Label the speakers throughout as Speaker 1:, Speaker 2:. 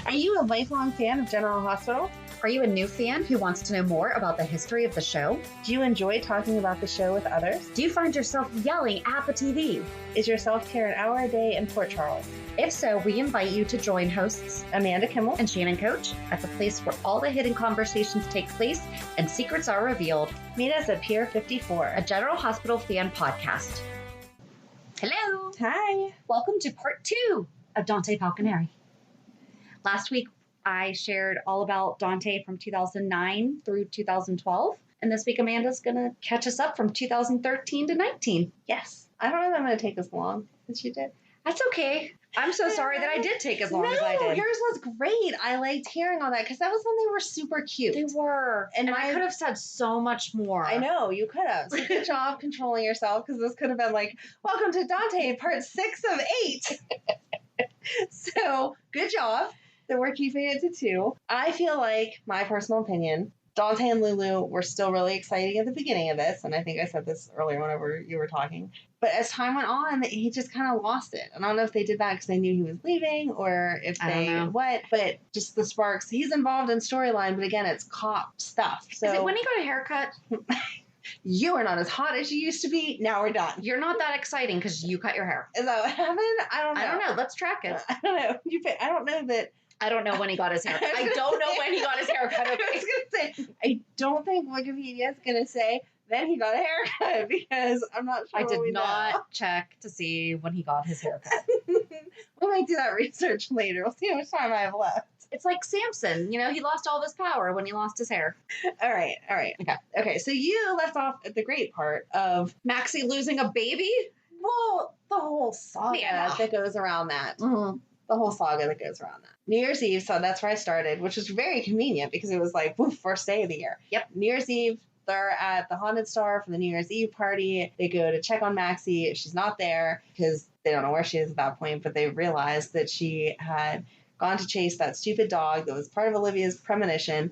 Speaker 1: Are you a lifelong fan of General Hospital?
Speaker 2: Are you a new fan who wants to know more about the history of the show?
Speaker 1: Do you enjoy talking about the show with others?
Speaker 2: Do you find yourself yelling at the TV?
Speaker 1: Is your self-care an hour a day in Port Charles?
Speaker 2: If so, we invite you to join hosts
Speaker 1: Amanda Kimmel
Speaker 2: and Shannon Coach at the place where all the hidden conversations take place and secrets are revealed.
Speaker 1: Meet us at Pier 54,
Speaker 2: a General Hospital fan podcast. Hello.
Speaker 1: Hi.
Speaker 2: Welcome to part 2 of Dante Falconeri. Last week, I shared all about Dante from 2009 through 2012. And this week, Amanda's going to catch us up from 2013 to 19.
Speaker 1: Yes. I don't know if I'm going to take as long as you did.
Speaker 2: That's okay. I'm so sorry that I did take as long as I did.
Speaker 1: Yours was great. I liked hearing all that because that was when they were super cute.
Speaker 2: They were. And I could have said so much more.
Speaker 1: I know, you could have. So good job controlling yourself because this could have been like, welcome to Dante, part 6 of 8. So good job that we're keeping it to 2. I feel like, my personal opinion, Dante and Lulu were still really exciting at the beginning of this, and I think I said this earlier whenever you were talking. But as time went on, he just kind of lost it. I don't know if they did that because they knew he was leaving or if but just the sparks. He's involved in storyline, but again, it's cop stuff. So
Speaker 2: is it when he got a haircut?
Speaker 1: You are not as hot as you used to be. Now we're done.
Speaker 2: You're not that exciting because you cut your hair.
Speaker 1: Is that what happened? I don't know.
Speaker 2: Let's track it.
Speaker 1: I don't know. I don't know that.
Speaker 2: I don't know when he got his haircut. I don't know when he got his haircut. Okay.
Speaker 1: I was going to say, I don't think Wikipedia is going to say then he got a haircut because I'm not sure.
Speaker 2: I did not check to see when he got his haircut.
Speaker 1: We might do that research later. We'll see how much time I have left.
Speaker 2: It's like Samson. You know, he lost all of his power when he lost his hair.
Speaker 1: All right. Okay, so you left off at the great part of
Speaker 2: Maxie losing a baby?
Speaker 1: Well, the whole saga that goes around that.
Speaker 2: Mm-hmm.
Speaker 1: The whole saga that goes around that. New Year's Eve, so that's where I started, which was very convenient because it was like, woof, first day of the year.
Speaker 2: Yep.
Speaker 1: New Year's Eve, they're at the Haunted Star for the New Year's Eve party. They go to check on Maxie. She's not there because they don't know where she is at that point, but they realize that she had gone to chase that stupid dog that was part of Olivia's premonition.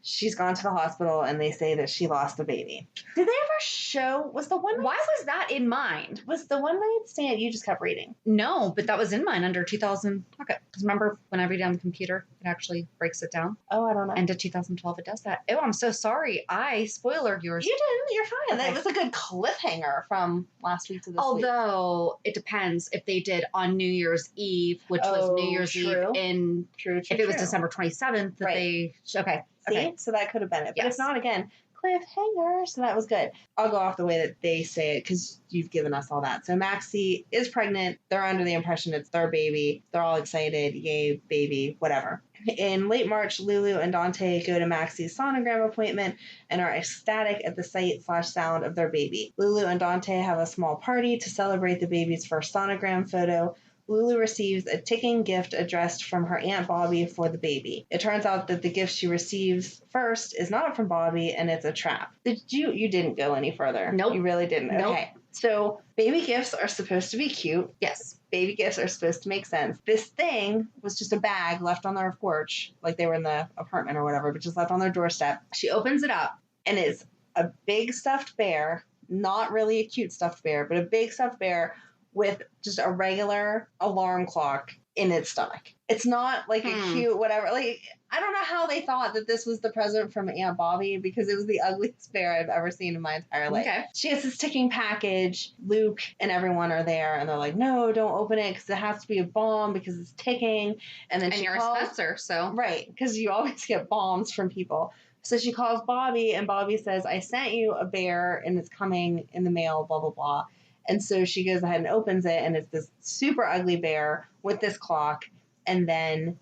Speaker 1: She's gone to the hospital, and they say that she lost the baby. Did they ever show,
Speaker 2: why was that in mine?
Speaker 1: Was the one night stand you just kept reading?
Speaker 2: No, but that was in mine under 2000. Okay. Because remember when I read it on the computer, it actually breaks it down?
Speaker 1: Oh, I don't know.
Speaker 2: And to 2012, it does that. Oh, I'm so sorry. I spoilered yours.
Speaker 1: You didn't. You're fine.
Speaker 2: Okay.
Speaker 1: That was a good cliffhanger from last week to this week.
Speaker 2: Although, it depends if they did on New Year's Eve, which was New Year's Eve in...
Speaker 1: True.
Speaker 2: If it was December 27th, that they... Okay.
Speaker 1: See?
Speaker 2: Okay.
Speaker 1: So that could have been it. But
Speaker 2: yes.
Speaker 1: if not, again, cliffhanger. So that was good. I'll go off the way that they say it because you've given us all that. So Maxie is pregnant. They're under the impression it's their baby. They're all excited. Yay, baby, whatever. In late March, Lulu and Dante go to Maxie's sonogram appointment and are ecstatic at the sight/sound of their baby. Lulu and Dante have a small party to celebrate the baby's first sonogram photo. Lulu receives a ticking gift addressed from her Aunt Bobby for the baby. It turns out that the gift she receives first is not from Bobby, and it's a trap. You didn't go any further?
Speaker 2: Nope.
Speaker 1: You really didn't?
Speaker 2: Nope.
Speaker 1: Okay. So baby gifts are supposed to be cute.
Speaker 2: Yes.
Speaker 1: Baby gifts are supposed to make sense. This thing was just a bag left on their porch, like they were in the apartment or whatever, but just left on their doorstep. She opens it up, and it's a big stuffed bear, not really a cute stuffed bear, but a big stuffed bear with just a regular alarm clock in its stomach. It's not like a cute whatever. Like, I don't know how they thought that this was the present from Aunt Bobby because it was the ugliest bear I've ever seen in my entire life.
Speaker 2: Okay.
Speaker 1: She has this ticking package. Luke and everyone are there, and they're like, no, don't open it because it has to be a bomb because it's ticking. And then
Speaker 2: you're a Spencer, so.
Speaker 1: Right, because you always get bombs from people. So she calls Bobby, and Bobby says, I sent you a bear, and it's coming in the mail, blah, blah, blah. And so she goes ahead and opens it, and it's this super ugly bear with this clock. And then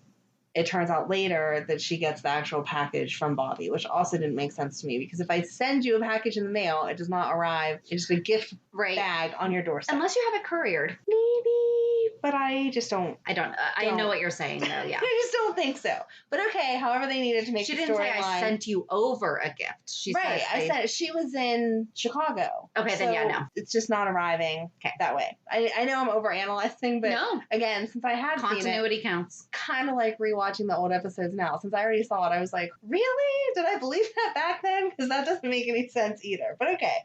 Speaker 1: it turns out later that she gets the actual package from Bobby, which also didn't make sense to me. Because if I send you a package in the mail, it does not arrive. It's just a gift bag on your doorstep.
Speaker 2: Unless you have it couriered.
Speaker 1: Maybe, but I just don't.
Speaker 2: I know what you're saying, though, yeah.
Speaker 1: I just don't think so. But okay, however they needed to make the storyline. She didn't say I
Speaker 2: sent you over a gift. She said
Speaker 1: I said she was in Chicago.
Speaker 2: Okay, then yeah, no.
Speaker 1: It's just not arriving that way. I know I'm overanalyzing, but again, since I had
Speaker 2: continuity
Speaker 1: seen it,
Speaker 2: counts.
Speaker 1: Kind of like rewatching the old episodes now. Since I already saw it, I was like, really? Did I believe that back then? Because that doesn't make any sense either. But okay.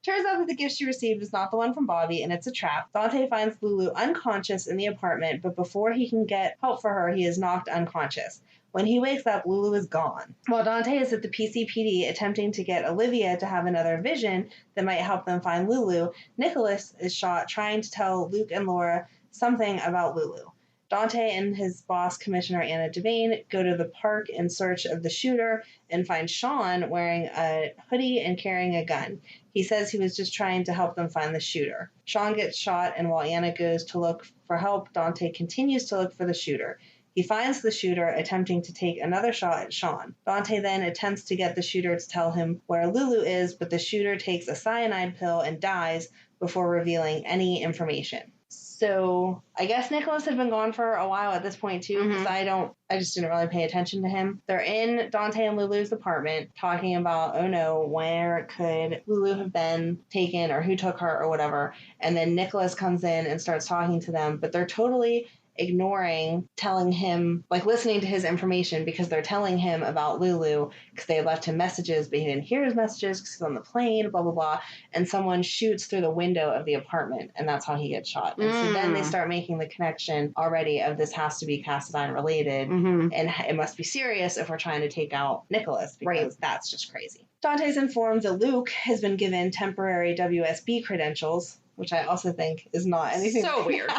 Speaker 1: Turns out that the gift she received is not the one from Bobby, and it's a trap. Dante finds Lulu unconscious in the apartment, but before he can get help for her, he is knocked unconscious. When he wakes up, Lulu is gone. While Dante is at the PCPD attempting to get Olivia to have another vision that might help them find Lulu, Nicholas is shot trying to tell Luke and Laura something about Lulu. Dante and his boss, Commissioner Anna Devane, go to the park in search of the shooter and find Sean wearing a hoodie and carrying a gun. He says he was just trying to help them find the shooter. Sean gets shot, and while Anna goes to look for help, Dante continues to look for the shooter. He finds the shooter attempting to take another shot at Sean. Dante then attempts to get the shooter to tell him where Lulu is, but the shooter takes a cyanide pill and dies before revealing any information. So I guess Nicholas had been gone for a while at this point too, because I just didn't really pay attention to him. They're in Dante and Lulu's apartment talking about, oh no, where could Lulu have been taken or who took her or whatever. And then Nicholas comes in and starts talking to them, but they're totally ignoring telling him, like listening to his information, because they're telling him about Lulu because they left him messages, but he didn't hear his messages because he's on the plane, blah, blah, blah. And someone shoots through the window of the apartment, and that's how he gets shot. And so then they start making the connection already of this has to be Cassadine related, and it must be serious if we're trying to take out Nicholas, because that's just crazy. Dante's informed that Luke has been given temporary WSB credentials, which I also think is not anything
Speaker 2: so weird.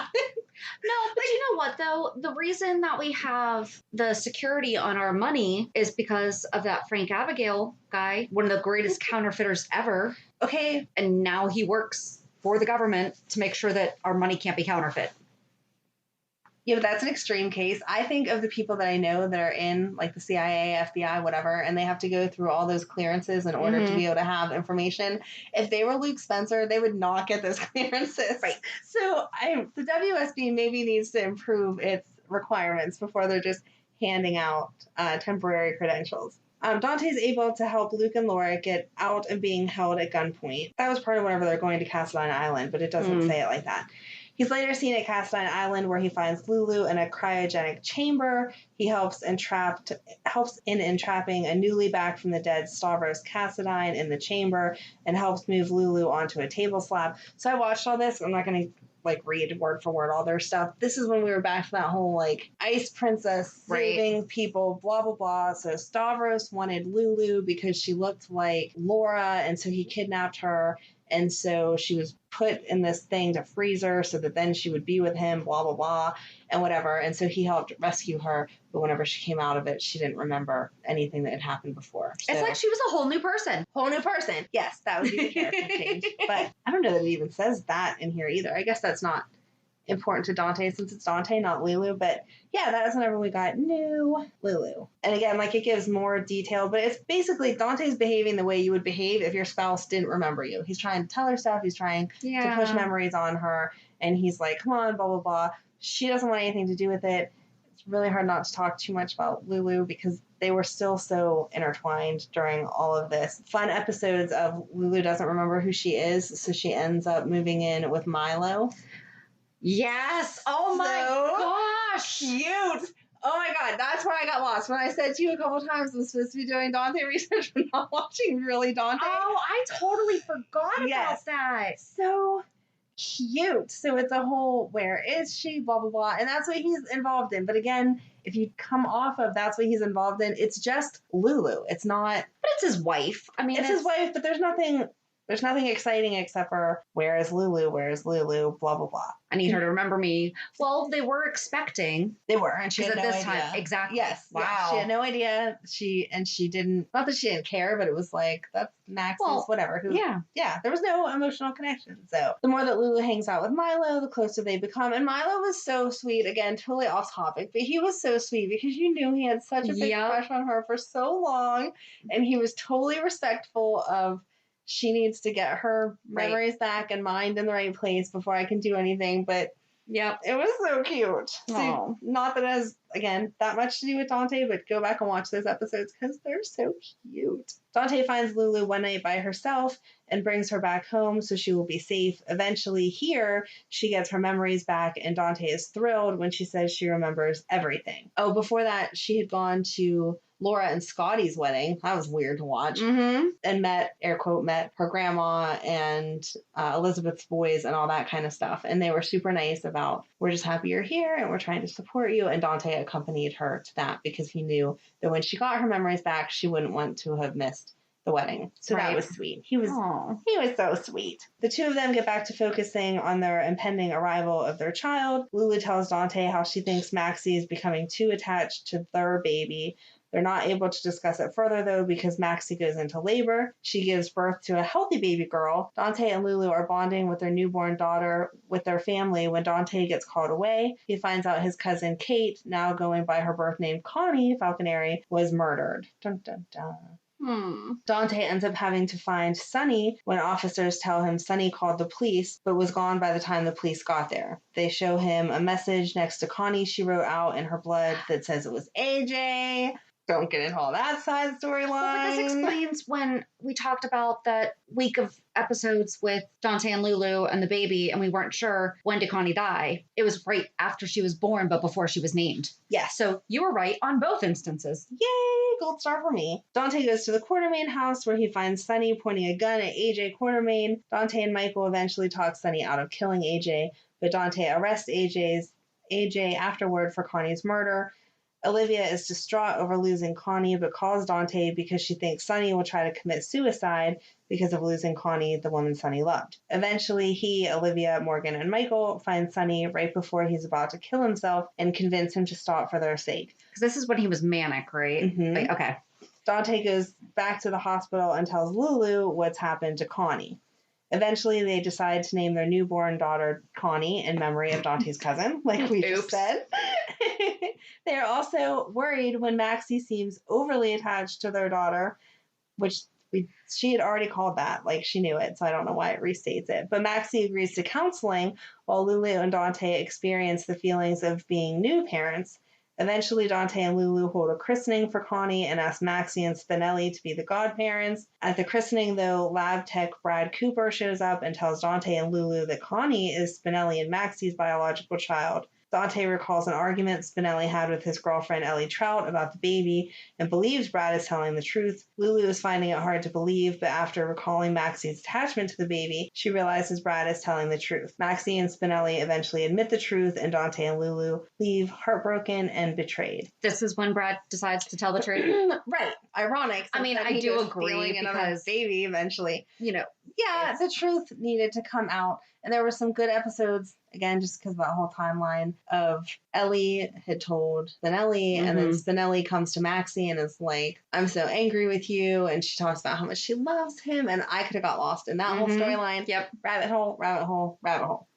Speaker 2: No, but you know what, though? The reason that we have the security on our money is because of that Frank Abigail guy, one of the greatest counterfeiters ever.
Speaker 1: Okay.
Speaker 2: And now he works for the government to make sure that our money can't be counterfeit.
Speaker 1: Yeah, but that's an extreme case. I think of the people that I know that are in, like, the CIA, FBI, whatever, and they have to go through all those clearances in order to be able to have information. If they were Luke Spencer, they would not get those clearances.
Speaker 2: Right.
Speaker 1: So the WSB maybe needs to improve its requirements before they're just handing out temporary credentials. Dante's able to help Luke and Laura get out of being held at gunpoint. That was part of whenever they're going to Cassadine Island, but it doesn't say it like that. He's later seen at Cassadine Island, where he finds Lulu in a cryogenic chamber. He helps in entrapping a newly back from the dead Stavros Cassadine in the chamber, and helps move Lulu onto a table slab. So I watched all this. I'm not going to read word for word all their stuff. This is when we were back to that whole ice princess saving people, blah blah blah. So Stavros wanted Lulu because she looked like Laura, and so he kidnapped her. And so she was put in this thing to freeze her so that then she would be with him, blah, blah, blah, and whatever. And so he helped rescue her. But whenever she came out of it, she didn't remember anything that had happened before. So,
Speaker 2: it's like she was a whole new person.
Speaker 1: Whole new person. Yes, that would be the character change. But I don't know that it even says that in here either. I guess that's not important to Dante since it's Dante, not Lulu. But yeah, that is whenever we got new Lulu. And again, it gives more detail, but it's basically Dante's behaving the way you would behave if your spouse didn't remember you. He's trying to tell her stuff. He's trying to push memories on her. And he's like, come on, blah, blah, blah. She doesn't want anything to do with it. It's really hard not to talk too much about Lulu because they were still so intertwined during all of this. Fun episodes of Lulu doesn't remember who she is, so she ends up moving in with Milo.
Speaker 2: Yes. Oh my gosh.
Speaker 1: Cute. Oh my God. That's where I got lost. When I said to you a couple times I'm supposed to be doing Dante research but not watching really Dante.
Speaker 2: Oh, I totally forgot about that.
Speaker 1: So cute. So it's a whole where is she, blah, blah, blah. And that's what he's involved in. But again, if you come off of that's what he's involved in, it's just Lulu. It's not.
Speaker 2: But it's his wife. I mean,
Speaker 1: it's his wife, but there's nothing exciting except for where is Lulu, blah, blah, blah.
Speaker 2: I need her to remember me. Well, they were expecting.
Speaker 1: They were, and she had
Speaker 2: at
Speaker 1: no
Speaker 2: this
Speaker 1: idea.
Speaker 2: time. Exactly.
Speaker 1: Yes.
Speaker 2: Wow.
Speaker 1: Yeah, she had no idea. She didn't, not that she didn't care, but it was that's Max's, whatever. Yeah, there was no emotional connection. So the more that Lulu hangs out with Milo, the closer they become. And Milo was so sweet. Again, totally off topic, but he was so sweet because you knew he had such a big crush on her for so long. And he was totally respectful of, she needs to get her memories back and mind in the right place before I can do anything. But
Speaker 2: yep,
Speaker 1: it was so cute. So, not that it has, again, that much to do with Dante, but go back and watch those episodes because they're so cute. Dante finds Lulu one night by herself and brings her back home so she will be safe. Eventually here, she gets her memories back and Dante is thrilled when she says she remembers everything. Oh, before that, she had gone to Laura and Scotty's wedding. That was weird to watch.
Speaker 2: Mm-hmm.
Speaker 1: And air quote, met her grandma and Elizabeth's boys and all that kind of stuff. And they were super nice about, we're just happy you're here and we're trying to support you. And Dante accompanied her to that because he knew that when she got her memories back, she wouldn't want to have missed the wedding. So that was sweet. He was so sweet. The two of them get back to focusing on their impending arrival of their child. Lulu tells Dante how she thinks Maxie is becoming too attached to their baby. They're not able to discuss it further, though, because Maxie goes into labor. She gives birth to a healthy baby girl. Dante and Lulu are bonding with their newborn daughter with their family when Dante gets called away. He finds out his cousin Kate, now going by her birth name Connie Falconeri, was murdered. Dun, dun, dun. Dante ends up having to find Sonny when officers tell him Sonny called the police but was gone by the time the police got there. They show him a message next to Connie she wrote out in her blood that says it was AJ. Don't get into all that side storyline.
Speaker 2: Well, this explains when we talked about that week of episodes with Dante and Lulu and the baby, and we weren't sure when did Connie die. It was right after she was born, but before she was named.
Speaker 1: Yes.
Speaker 2: So you were right on both instances.
Speaker 1: Yay! Gold star for me. Dante goes to the Quartermain house where he finds Sonny pointing a gun at AJ Quartermain. Dante and Michael eventually talk Sonny out of killing AJ, but Dante arrests AJ afterward for Connie's murder. Olivia is distraught over losing Connie, but calls Dante because she thinks Sonny will try to commit suicide because of losing Connie, the woman Sonny loved. Eventually, he, Olivia, Morgan, and Michael find Sonny right before he's about to kill himself and convince him to stop for their sake.
Speaker 2: Because this is when he was manic, right?
Speaker 1: Mm-hmm.
Speaker 2: Like, okay.
Speaker 1: Dante goes back to the hospital and tells Lulu what's happened to Connie. Eventually, they decide to name their newborn daughter Connie in memory of Dante's cousin, like we just said. They are also worried when Maxie seems overly attached to their daughter, which she had already called that, like she knew it, so I don't know why it restates it. But Maxie agrees to counseling while Lulu and Dante experience the feelings of being new parents. Eventually, Dante and Lulu hold a christening for Connie and ask Maxie and Spinelli to be the godparents. At the christening, though, lab tech Brad Cooper shows up and tells Dante and Lulu that Connie is Spinelli and Maxie's biological child. Dante recalls an argument Spinelli had with his girlfriend Ellie Trout about the baby and believes Brad is telling the truth. Lulu is finding it hard to believe, but after recalling Maxie's attachment to the baby, she realizes Brad is telling the truth. Maxie and Spinelli eventually admit the truth, and Dante and Lulu leave heartbroken and betrayed.
Speaker 2: This is when Brad decides to tell the truth.
Speaker 1: Right. Ironic.
Speaker 2: I mean, I do agree because
Speaker 1: baby eventually,
Speaker 2: yeah,
Speaker 1: the truth needed to come out. And there were some good episodes, again, just because of that whole timeline of Ellie had told Spinelli, and then Spinelli comes to Maxie and is like, I'm so angry with you. And she talks about how much she loves him. And I could have got lost in that whole storyline.
Speaker 2: Yep.
Speaker 1: Rabbit hole, rabbit hole, rabbit hole.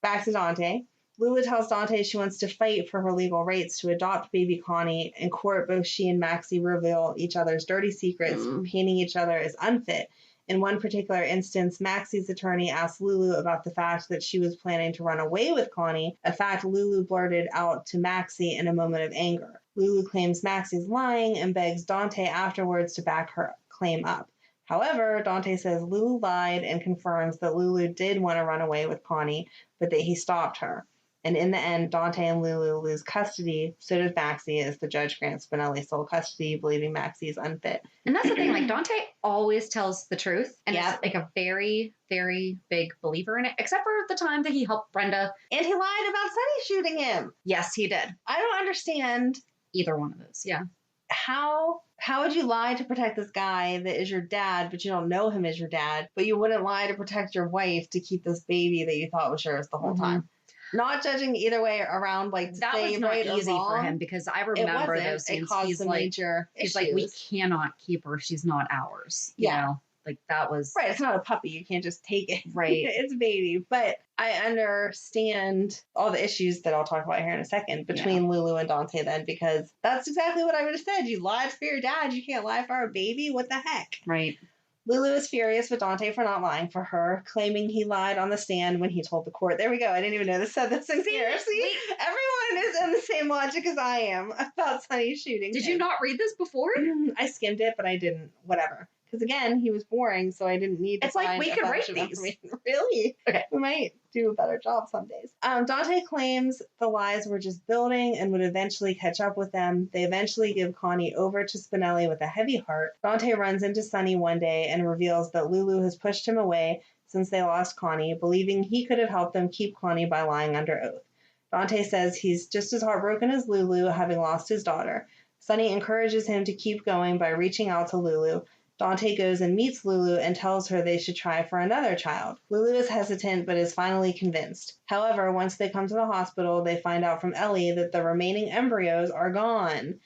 Speaker 1: Back to Dante. Lulu tells Dante she wants to fight for her legal rights to adopt baby Connie. In court, both she and Maxie reveal each other's dirty secrets, painting each other as unfit. In one particular instance, Maxie's attorney asked Lulu about the fact that she was planning to run away with Connie, a fact Lulu blurted out to Maxie in a moment of anger. Lulu claims Maxie's lying and begs Dante afterwards to back her claim up. However, Dante says Lulu lied and confirms that Lulu did want to run away with Connie, but that he stopped her. And in the end, Dante and Lulu lose custody. So does Maxie, as the judge grants Spinelli sole custody, believing Maxie is unfit.
Speaker 2: And that's the thing, like, Dante always tells the truth. And is like a very, very big believer in it, except for the time that he helped Brenda.
Speaker 1: And he lied about Sonny shooting him.
Speaker 2: Yes, he did.
Speaker 1: I don't understand
Speaker 2: either one of those. Yeah.
Speaker 1: How would you lie to protect this guy that is your dad, but you don't know him as your dad, but you wouldn't lie to protect your wife to keep this baby that you thought was yours the whole time? Not judging either way around, like, to
Speaker 2: that
Speaker 1: say
Speaker 2: was not
Speaker 1: right
Speaker 2: easy
Speaker 1: or wrong.
Speaker 2: For him because I remember those scenes. He's like, we cannot keep her. She's not ours. You know? Like, that was...
Speaker 1: Right, it's not a puppy. You can't just take it.
Speaker 2: Right.
Speaker 1: It's a baby. But I understand all the issues that I'll talk about here in a second between Lulu and Dante then, because that's exactly what I would have said. You lied for your dad. You can't lie for our baby? What the heck?
Speaker 2: Right.
Speaker 1: Lulu is furious with Dante for not lying for her, claiming he lied on the stand when he told the court. There we go. I didn't even know this said this in here. See? Everyone is in the same logic as I am about Sonny shooting
Speaker 2: Did you not read this before?
Speaker 1: I skimmed it, but I didn't. Whatever. Because again, he was boring, so I didn't need to
Speaker 2: It's like
Speaker 1: find
Speaker 2: we
Speaker 1: a
Speaker 2: could
Speaker 1: bunch
Speaker 2: rate
Speaker 1: of
Speaker 2: these.
Speaker 1: information. Really?
Speaker 2: Okay.
Speaker 1: We might do a better job some days. Dante claims the lies were just building and would eventually catch up with them. They eventually give Connie over to Spinelli with a heavy heart. Dante runs into Sonny one day and reveals that Lulu has pushed him away since they lost Connie, believing he could have helped them keep Connie by lying under oath. Dante says he's just as heartbroken as Lulu, having lost his daughter. Sonny encourages him to keep going by reaching out to Lulu. Dante goes and meets Lulu and tells her they should try for another child. Lulu is hesitant but is finally convinced. However, once they come to the hospital, they find out from Ellie that the remaining embryos are gone.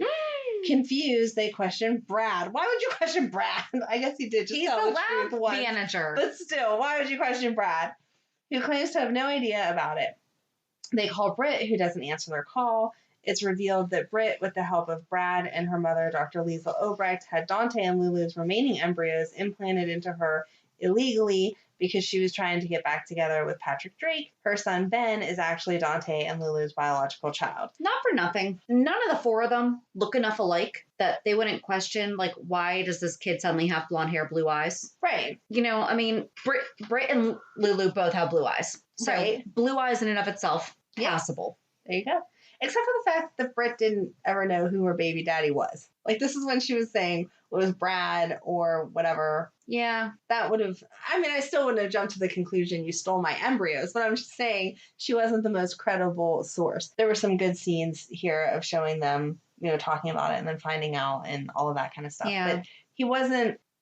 Speaker 1: Confused, they question Brad. Why would you question Brad? I guess he did just
Speaker 2: He's
Speaker 1: tell
Speaker 2: the
Speaker 1: the truth
Speaker 2: lab
Speaker 1: once.
Speaker 2: manager.
Speaker 1: But still, why would you question Brad? Who claims to have no idea about it. They call Britt, who doesn't answer their call. It's revealed that Britt, with the help of Brad and her mother, Dr. Liesl Obrecht, had Dante and Lulu's remaining embryos implanted into her illegally because she was trying to get back together with Patrick Drake. Her son, Ben, is actually Dante and Lulu's biological child.
Speaker 2: Not for nothing. None of the four of them look enough alike that they wouldn't question, like, why does this kid suddenly have blonde hair, blue eyes?
Speaker 1: Right.
Speaker 2: You know, I mean, Britt and Lulu both have blue eyes. So
Speaker 1: Right.
Speaker 2: blue eyes in and of itself, passable.
Speaker 1: There you go. Except for the fact that Britt didn't ever know who her baby daddy was. Like, this is when she was saying it was Brad or whatever.
Speaker 2: Yeah.
Speaker 1: That would have, I mean, I still wouldn't have jumped to the conclusion you stole my embryos, but I'm just saying she wasn't the most credible source. There were some good scenes here of showing them, you know, talking about it and then finding out and all of that kind of stuff.
Speaker 2: Yeah.
Speaker 1: But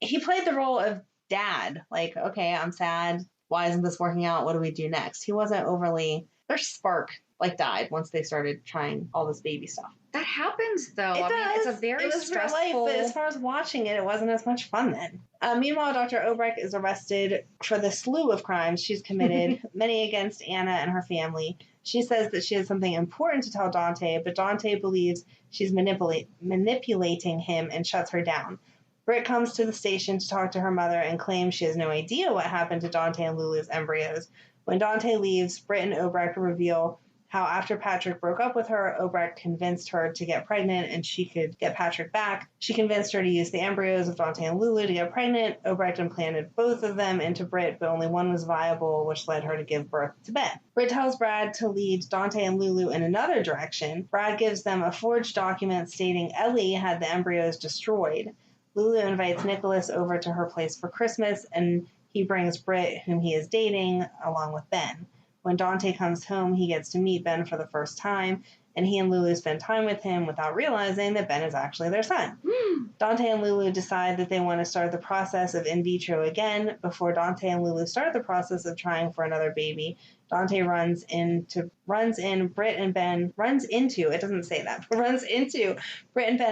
Speaker 1: he played the role of dad. Like, okay, I'm sad. Why isn't this working out? What do we do next? He wasn't overly, their spark died once they started trying all this baby stuff.
Speaker 2: That happens, though.
Speaker 1: It does.
Speaker 2: Mean, it's a very
Speaker 1: it was
Speaker 2: stressful...
Speaker 1: real life, but as far as watching it, it wasn't as much fun then. Meanwhile, Dr. Obrecht is arrested for the slew of crimes she's committed, many against Anna and her family. She says that she has something important to tell Dante, but Dante believes she's manipulating him and shuts her down. Britt comes to the station to talk to her mother and claims she has no idea what happened to Dante and Lulu's embryos. When Dante leaves, Britt and Obrecht reveal how after Patrick broke up with her, Obrecht convinced her to get pregnant and she could get Patrick back. She convinced her to use the embryos of Dante and Lulu to get pregnant. Obrecht implanted both of them into Britt, but only one was viable, which led her to give birth to Ben. Britt tells Brad to lead Dante and Lulu in another direction. Brad gives them a forged document stating Ellie had the embryos destroyed. Lulu invites Nicholas over to her place for Christmas, and he brings Britt, whom he is dating, along with Ben. When Dante comes home, he gets to meet Ben for the first time, and he and Lulu spend time with him without realizing that Ben is actually their son. Dante and Lulu decide that they want to start the process of in vitro again. Before Dante and Lulu start the process of trying for another baby, Dante runs into Britt and Ben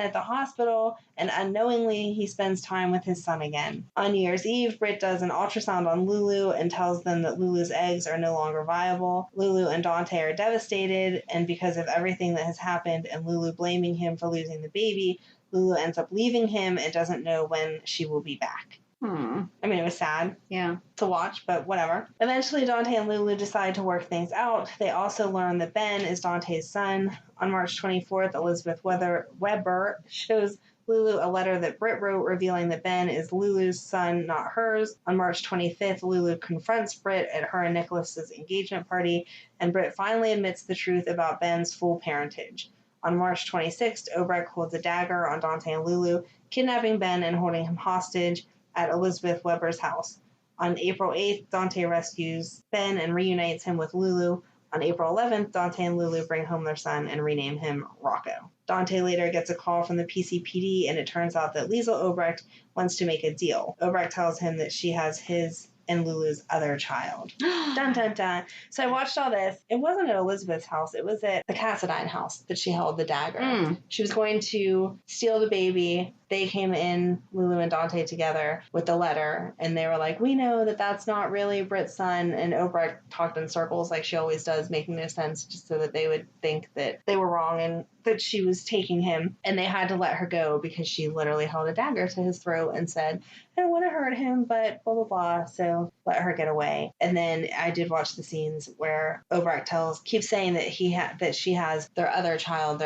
Speaker 1: at the hospital, and unknowingly he spends time with his son again. On New Year's Eve, Britt does an ultrasound on Lulu and tells them that Lulu's eggs are no longer viable. Lulu and Dante are devastated, and because of everything that has happened and Lulu blaming him for losing the baby, Lulu ends up leaving him and doesn't know when she will be back. I mean, it was sad to watch, but whatever. Eventually, Dante and Lulu decide to work things out. They also learn that Ben is Dante's son. On March 24th, Elizabeth Weber shows Lulu a letter that Britt wrote revealing that Ben is Lulu's son, not hers. On March 25th, Lulu confronts Britt at her and Nicholas's engagement party, and Britt finally admits the truth about Ben's full parentage. On March 26th, Obrecht holds a dagger on Dante and Lulu, kidnapping Ben and holding him hostage at Elizabeth Weber's house. On April 8th, Dante rescues Ben and reunites him with Lulu. On April 11th, Dante and Lulu bring home their son and rename him Rocco. Dante later gets a call from the PCPD, and it turns out that Liesl Obrecht wants to make a deal. Obrecht tells him that she has his and Lulu's other child. Dun, dun, dun. So I watched all this. It wasn't at Elizabeth's house. It was at the Cassadine house that she held the dagger. She was going to steal the baby. They came in, Lulu and Dante together, with the letter, and they were like, we know that that's not really Britt's son, and Obrecht talked in circles like she always does, making no sense, just so that they would think that they were wrong and that she was taking him, and they had to let her go because she literally held a dagger to his throat and said, I don't want to hurt him, but blah, blah, blah, so let her get away. And then I did watch the scenes where Obrecht keeps saying that that she has their other child,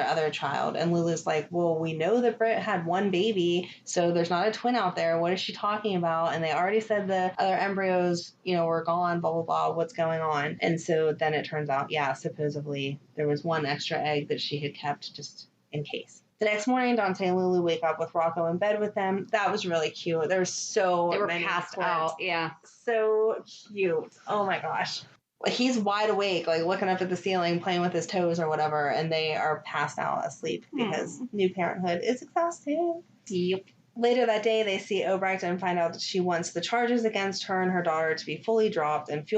Speaker 1: and Lulu's like, well, we know that Britt had one baby, baby, so there's not a twin out there. What is she talking about? And they already said the other embryos, were gone, blah, blah, blah. What's going on? And so then it turns out, yeah, supposedly there was one extra egg that she had kept just in case. The next morning, Dante and Lulu wake up with Rocco in bed with them. That was really cute. There were so
Speaker 2: They were
Speaker 1: many
Speaker 2: passed
Speaker 1: clips.
Speaker 2: out, yeah.
Speaker 1: So cute. Oh my gosh. Like, he's wide awake, like looking up at the ceiling, playing with his toes or whatever, and they are passed out asleep because new parenthood is exhausting.
Speaker 2: Yep.
Speaker 1: Later that day, they see Obrecht and find out that she wants the charges against her and her daughter to be fully dropped and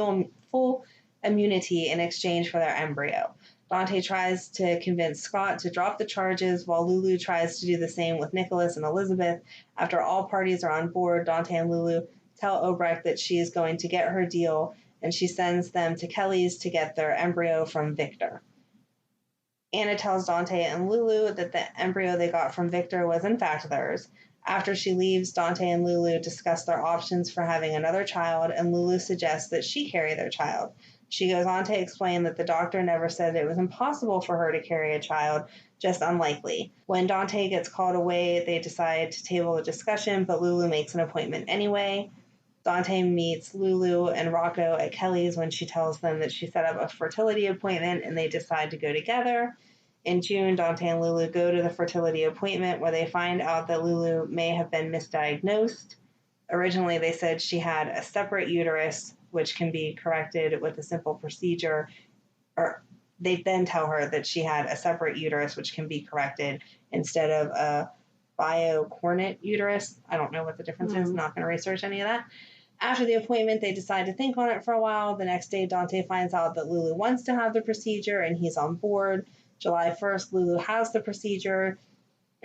Speaker 1: full immunity in exchange for their embryo. Dante tries to convince Scott to drop the charges, while Lulu tries to do the same with Nicholas and Elizabeth. After all parties are on board, Dante and Lulu tell Obrecht that she is going to get her deal, and she sends them to Kelly's to get their embryo from Victor. Anna tells Dante and Lulu that the embryo they got from Victor was in fact theirs. After she leaves, Dante and Lulu discuss their options for having another child, and Lulu suggests that she carry their child. She goes on to explain that the doctor never said it was impossible for her to carry a child, just unlikely. When Dante gets called away, they decide to table the discussion, but Lulu makes an appointment anyway. Dante meets Lulu and Rocco at Kelly's when she tells them that she set up a fertility appointment, and they decide to go together. In June, Dante and Lulu go to the fertility appointment where they find out that Lulu may have been misdiagnosed. Originally, they said she had a separate uterus, which can be corrected with a simple procedure, or they then tell her that she had a separate uterus, which can be corrected instead of a biocornate uterus. I don't know what the difference is. I'm not going to research any of that. After the appointment, they decide to think on it for a while. The next day, Dante finds out that Lulu wants to have the procedure, and he's on board. July 1st, Lulu has the procedure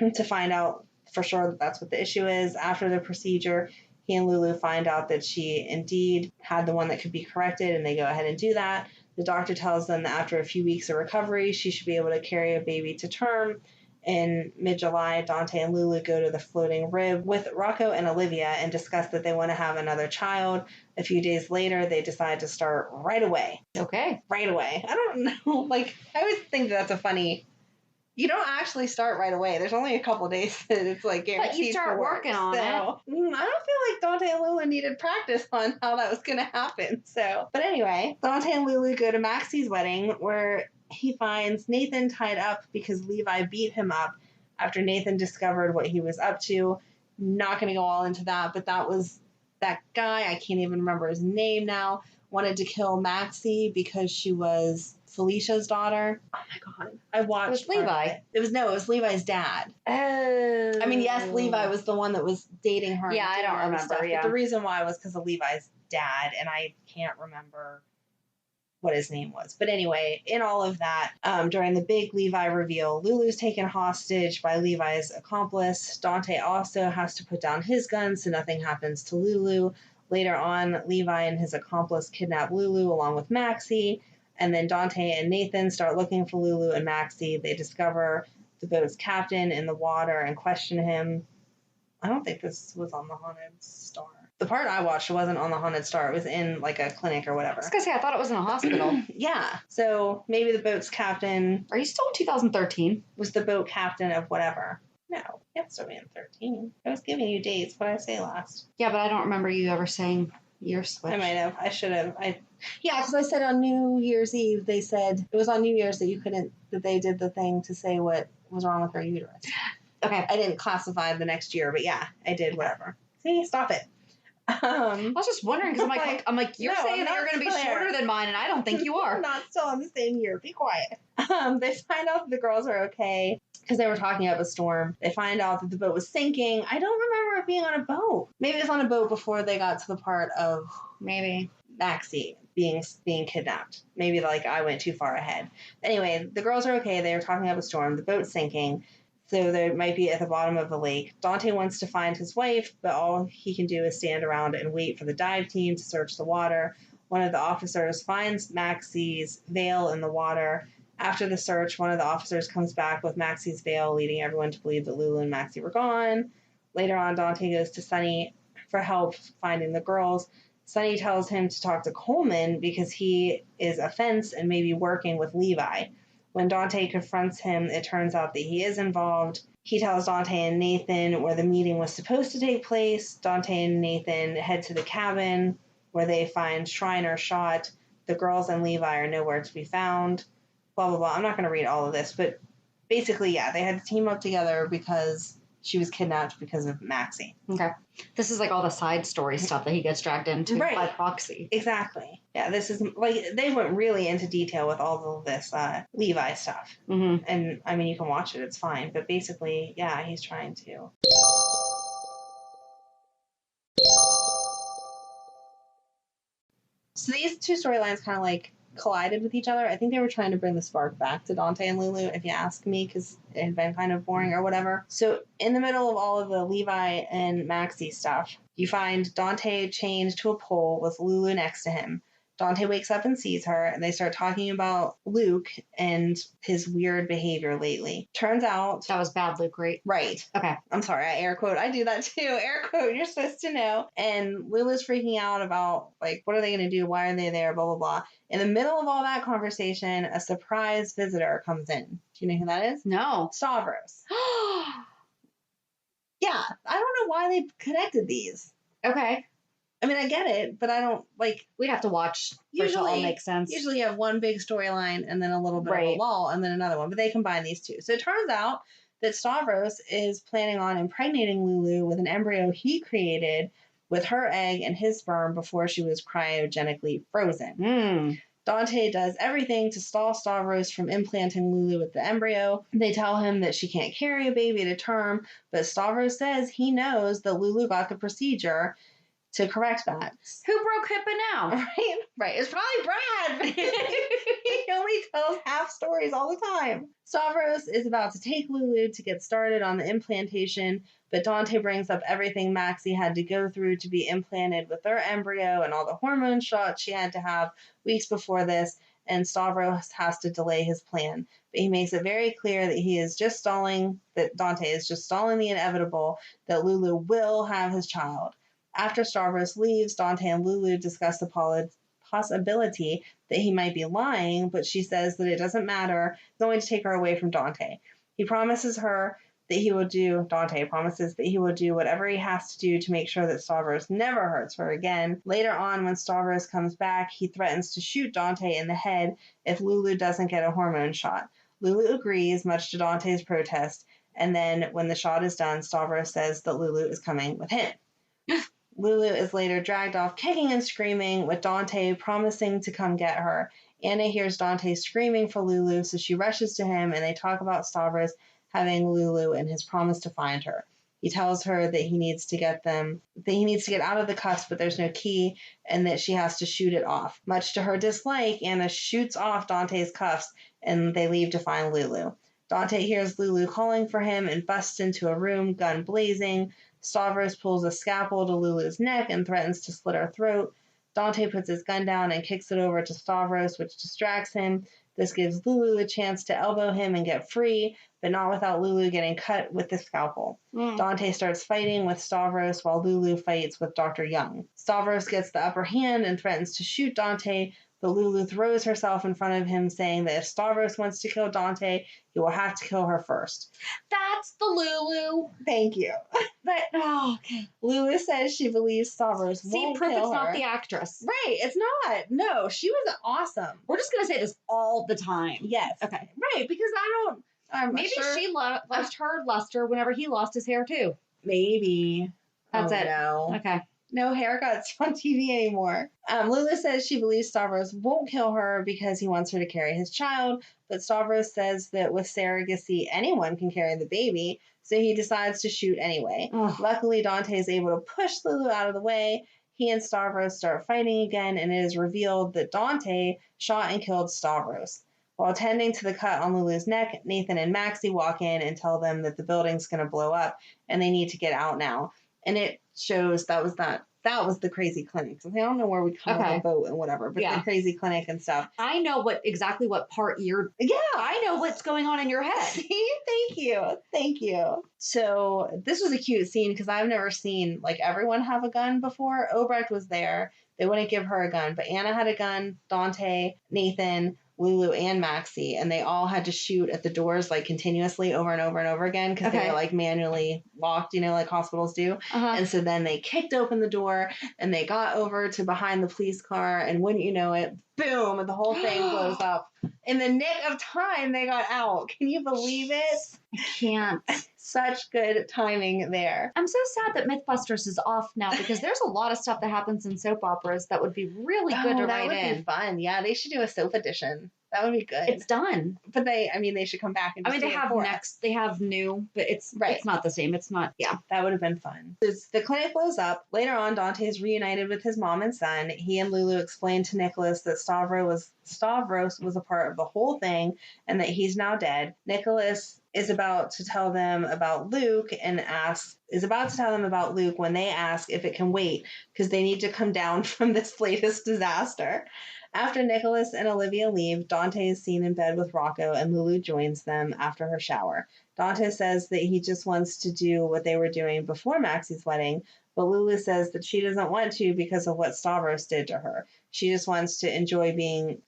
Speaker 1: to find out for sure that that's what the issue is. After the procedure, he and Lulu find out that she indeed had the one that could be corrected, and they go ahead and do that. The doctor tells them that after a few weeks of recovery, she should be able to carry a baby to term. In mid-July, Dante and Lulu go to the floating rib with Rocco and Olivia and discuss that they want to have another child. A few days later, they decide to start right away.
Speaker 2: Okay.
Speaker 1: Right away. I don't know. Like, I always think that's a funny... You don't actually start right away. There's only a couple days that it's like guaranteed.
Speaker 2: But you start working on it.
Speaker 1: I don't feel like Dante and Lulu needed practice on how that was going to happen. But anyway, Dante and Lulu go to Maxie's wedding where he finds Nathan tied up because Levi beat him up after Nathan discovered what he was up to. Not going to go all into that, but that was that guy. I can't even remember his name now. Wanted to kill Maxie because she was Felicia's daughter. Oh my god. I watched
Speaker 2: It was Levi.
Speaker 1: It was Levi's dad.
Speaker 2: Oh.
Speaker 1: I mean, yes, Levi was the one that was dating her.
Speaker 2: Yeah, I don't remember.
Speaker 1: Stuff,
Speaker 2: yeah.
Speaker 1: But the reason why was because of Levi's dad, and I can't remember what his name was. But anyway, in all of that, during the big Levi reveal, Lulu's taken hostage by Levi's accomplice. Dante also has to put down his gun so nothing happens to Lulu. Later on, Levi and his accomplice kidnap Lulu along with Maxie. And then Dante and Nathan start looking for Lulu and Maxie. They discover the boat's captain in the water and question him. I don't think this was on the Haunted Star. The part I watched wasn't on the Haunted Star. It was in like a clinic or whatever.
Speaker 2: I was going to say, I thought it was in a hospital.
Speaker 1: Yeah. So maybe the boat's captain...
Speaker 2: Are you still in 2013?
Speaker 1: ...was the boat captain of whatever. No, it's still in 13. I was giving you dates. What did I say last?
Speaker 2: Yeah, but I don't remember you ever saying year switch.
Speaker 1: I might have. I should have. Yeah, because I said on New Year's Eve, they said it was on New Year's that they did the thing to say what was wrong with her uterus.
Speaker 2: Okay.
Speaker 1: I didn't classify the next year, but yeah, I did whatever. See, stop it.
Speaker 2: I was just wondering because I'm like, you're saying that you're going to be shorter than mine, and I don't think you are.
Speaker 1: I'm not still on the same year. Be quiet. They find out that the girls are okay because they were talking up a storm. They find out that the boat was sinking. I don't remember it being on a boat. Maybe it was on a boat before they got to the part of
Speaker 2: maybe
Speaker 1: Maxie being kidnapped. Maybe like I went too far ahead. Anyway, the girls are okay. They were talking up a storm. The boat's sinking. So they might be at the bottom of the lake. Dante wants to find his wife, but all he can do is stand around and wait for the dive team to search the water. One of the officers finds Maxie's veil in the water. After the search, one of the officers comes back with Maxie's veil, leading everyone to believe that Lulu and Maxie were gone. Later on, Dante goes to Sunny for help finding the girls. Sunny tells him to talk to Coleman because he is a fence and maybe working with Levi. When Dante confronts him, it turns out that he is involved. He tells Dante and Nathan where the meeting was supposed to take place. Dante and Nathan head to the cabin where they find Shriner shot. The girls and Levi are nowhere to be found. Blah, blah, blah. I'm not going to read all of this, but basically, yeah, they had to team up together because she was kidnapped because of Maxie.
Speaker 2: Okay. This is like all the side story stuff that he gets dragged into by proxy.
Speaker 1: Exactly. Yeah, this is like they went really into detail with all of this Levi stuff.
Speaker 2: Mm-hmm.
Speaker 1: And I mean, you can watch it, it's fine. But basically, yeah, he's trying to. So these two storylines kind of like collided with each other. I think they were trying to bring the spark back to Dante and Lulu, if you ask me, because it had been kind of boring or whatever. So in the middle of all of the Levi and Maxie stuff, you find Dante chained to a pole with Lulu next to him. Dante wakes up and sees her, and they start talking about Luke and his weird behavior lately. Turns out...
Speaker 2: That was bad, Luke, right?
Speaker 1: Right.
Speaker 2: Okay.
Speaker 1: I'm sorry, I air quote. I do that too. Air quote, you're supposed to know. And Lulu's freaking out about, like, what are they going to do? Why are they there? Blah, blah, blah. In the middle of all that conversation, a surprise visitor comes in. Do you know who that is?
Speaker 2: No.
Speaker 1: Stavros. Yeah, I don't know why they connected these.
Speaker 2: Okay.
Speaker 1: I mean, I get it, but I don't, like...
Speaker 2: We'd have to watch for it to all make sense.
Speaker 1: Usually you have one big storyline and then a little bit of a lull and then another one, but they combine these two. So it turns out that Stavros is planning on impregnating Lulu with an embryo he created with her egg and his sperm before she was cryogenically frozen. Dante does everything to stall Stavros from implanting Lulu with the embryo. They tell him that she can't carry a baby to term, but Stavros says he knows that Lulu got the procedure to correct that.
Speaker 2: Who broke HIPAA now?
Speaker 1: Right. It's probably Brad. He only tells half stories all the time. Stavros is about to take Lulu to get started on the implantation, but Dante brings up everything Maxie had to go through to be implanted with her embryo and all the hormone shots she had to have weeks before this, and Stavros has to delay his plan. But he makes it very clear that that Dante is just stalling the inevitable, that Lulu will have his child. After Stavros leaves, Dante and Lulu discuss the possibility that he might be lying, but she says that it doesn't matter, going to take her away from Dante. Dante promises that he will do whatever he has to do to make sure that Stavros never hurts her again. Later on, when Stavros comes back, he threatens to shoot Dante in the head if Lulu doesn't get a hormone shot. Lulu agrees, much to Dante's protest, and then when the shot is done, Stavros says that Lulu is coming with him. Lulu is later dragged off kicking and screaming, with Dante promising to come get her. Anna hears Dante screaming for Lulu, so she rushes to him, and they talk about Stavros having Lulu and his promise to find her. He tells her that he needs to get out of the cuffs, but there's no key, and that she has to shoot it off. Much to her dislike, Anna shoots off Dante's cuffs, and they leave to find Lulu. Dante hears Lulu calling for him and busts into a room, gun blazing. Stavros pulls a scalpel to Lulu's neck and threatens to slit her throat. Dante puts his gun down and kicks it over to Stavros, which distracts him. This gives Lulu a chance to elbow him and get free, but not without Lulu getting cut with the scalpel. Dante starts fighting with Stavros while Lulu fights with Dr. Young. Stavros gets the upper hand and threatens to shoot Dante, but Lulu throws herself in front of him, saying that if Stavros wants to kill Dante, he will have to kill her first.
Speaker 2: That's the Lulu.
Speaker 1: Thank you. Okay. Lulu says she believes Stavros won't
Speaker 2: proof
Speaker 1: kill
Speaker 2: it's
Speaker 1: her.
Speaker 2: not the actress.
Speaker 1: Right, it's not. No, she was awesome.
Speaker 2: We're just going to say this all the time.
Speaker 1: Yes.
Speaker 2: Okay.
Speaker 1: Right, because maybe
Speaker 2: she left her luster whenever he lost his hair, too.
Speaker 1: Maybe.
Speaker 2: That's it.
Speaker 1: No.
Speaker 2: Okay.
Speaker 1: No haircuts on TV anymore. Lulu says she believes Stavros won't kill her because he wants her to carry his child, but Stavros says that with surrogacy, anyone can carry the baby, so he decides to shoot anyway.
Speaker 2: Ugh.
Speaker 1: Luckily, Dante is able to push Lulu out of the way. He and Stavros start fighting again, and it is revealed that Dante shot and killed Stavros. While tending to the cut on Lulu's neck, Nathan and Maxie walk in and tell them that the building's going to blow up and they need to get out now. And it shows that was the crazy clinic. So I don't know where we come with a boat and whatever, but the crazy clinic and stuff.
Speaker 2: I know exactly what part you're...
Speaker 1: Yeah.
Speaker 2: I know what's going on in your head.
Speaker 1: See? Thank you. So this was a cute scene because I've never seen everyone have a gun before. Obrecht was there. They wouldn't give her a gun, but Anna had a gun, Dante, Nathan, Lulu and Maxie, and they all had to shoot at the doors like continuously over and over and over again because they were like manually locked, like hospitals do. And so then they kicked open the door and they got over to behind the police car, and wouldn't you know it, boom, and the whole thing blows up. In the nick of time, they got out. Can you believe it?
Speaker 2: I can't.
Speaker 1: Such good timing there.
Speaker 2: I'm so sad that Mythbusters is off now because there's a lot of stuff that happens in soap operas that would be really good to write in.
Speaker 1: That would be fun. Yeah, they should do a soap edition. That would be good.
Speaker 2: It's done.
Speaker 1: But they should come back and just
Speaker 2: they have new, but it's not the same. It's not, yeah.
Speaker 1: That would have been fun. The clinic blows up. Later on, Dante is reunited with his mom and son. He and Lulu explain to Nicholas that Stavros was a part of the whole thing and that he's now dead. Nicholas is about to tell them about Luke when they ask if it can wait because they need to come down from this latest disaster. After Nicholas and Olivia leave, Dante is seen in bed with Rocco and Lulu joins them after her shower. Dante says that he just wants to do what they were doing before Maxie's wedding, but Lulu says that she doesn't want to because of what Stavros did to her. She just wants it to enjoy being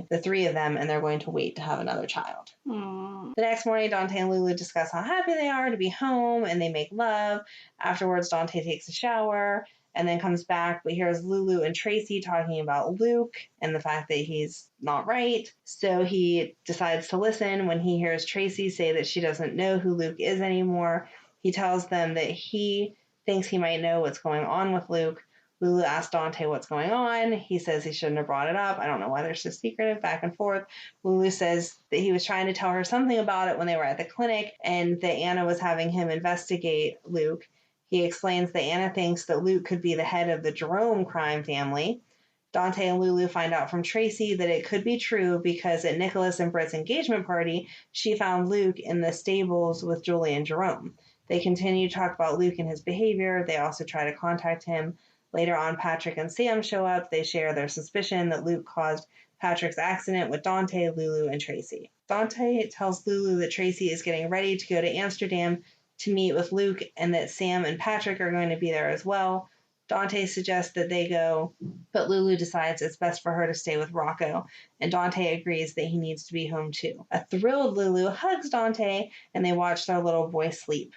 Speaker 1: the three of them, and they're going to wait to have another child.
Speaker 2: Aww.
Speaker 1: The next morning, Dante and Lulu discuss how happy they are to be home, and they make love. Afterwards, Dante takes a shower and then comes back, but hears Lulu and Tracy talking about Luke and the fact that he's not right. So he decides to listen. When he hears Tracy say that she doesn't know who Luke is anymore, he tells them that he thinks he might know what's going on with Luke. Lulu asks Dante what's going on. He says he shouldn't have brought it up. I don't know why they're so secretive, back and forth. Lulu says that he was trying to tell her something about it when they were at the clinic and that Anna was having him investigate Luke. He explains that Anna thinks that Luke could be the head of the Jerome crime family. Dante and Lulu find out from Tracy that it could be true because at Nicholas and Britt's engagement party, she found Luke in the stables with Julie and Jerome. They continue to talk about Luke and his behavior. They also try to contact him. Later on, Patrick and Sam show up. They share their suspicion that Luke caused Patrick's accident with Dante, Lulu, and Tracy. Dante tells Lulu that Tracy is getting ready to go to Amsterdam to meet with Luke and that Sam and Patrick are going to be there as well. Dante suggests that they go, but Lulu decides it's best for her to stay with Rocco, and Dante agrees that he needs to be home too. A thrilled Lulu hugs Dante, and they watch their little boy sleep.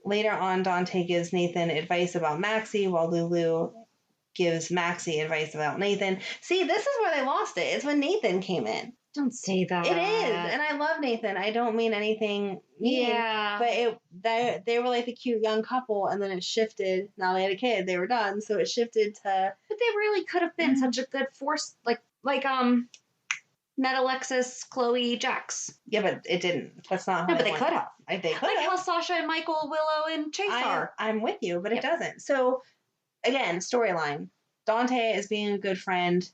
Speaker 1: Later on, Dante gives Nathan advice about Maxie, while Lulu gives Maxie advice about Nathan. See, this is where they lost it. It's when Nathan came in.
Speaker 2: Don't say that.
Speaker 1: It is, and I love Nathan. I don't mean anything mean. Yeah. But they were like the cute young couple, and then it shifted. Now they had a kid. They were done, so it shifted to.
Speaker 2: But they really could have been such a good force, like Ned, Alexis, Chloe, Jax.
Speaker 1: Yeah, but it didn't. That's not how.
Speaker 2: No, but they could have.
Speaker 1: They could have.
Speaker 2: Like how Sasha and Michael, Willow, and Chase are.
Speaker 1: I'm with you, but it doesn't. So, again, storyline. Dante is being a good friend.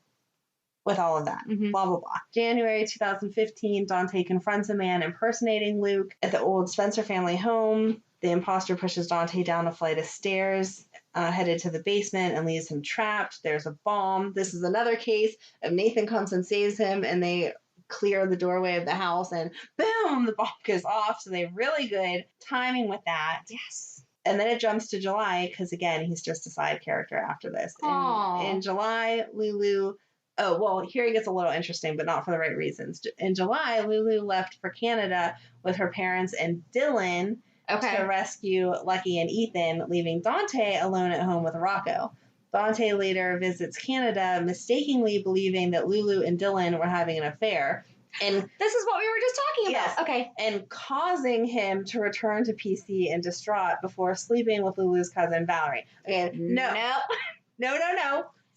Speaker 1: With all of that, blah, blah, blah. January 2015, Dante confronts a man impersonating Luke at the old Spencer family home. The imposter pushes Dante down a flight of stairs, headed to the basement, and leaves him trapped. There's a bomb. This is another case of Nathan comes and saves him, and they clear the doorway of the house, and boom, the bomb goes off. So they have really good timing with that.
Speaker 2: Yes.
Speaker 1: And then it jumps to July, because, again, he's just a side character after this. In July, Lulu... Oh, well, here it gets a little interesting, but not for the right reasons. In July, Lulu left for Canada with her parents and Dylan to rescue Lucky and Ethan, leaving Dante alone at home with Rocco. Dante later visits Canada, mistakenly believing that Lulu and Dylan were having an affair. And
Speaker 2: this is what we were just talking about.
Speaker 1: Yes,
Speaker 2: okay.
Speaker 1: And causing him to return to PC and distraught before sleeping with Lulu's cousin, Valerie. Okay, no.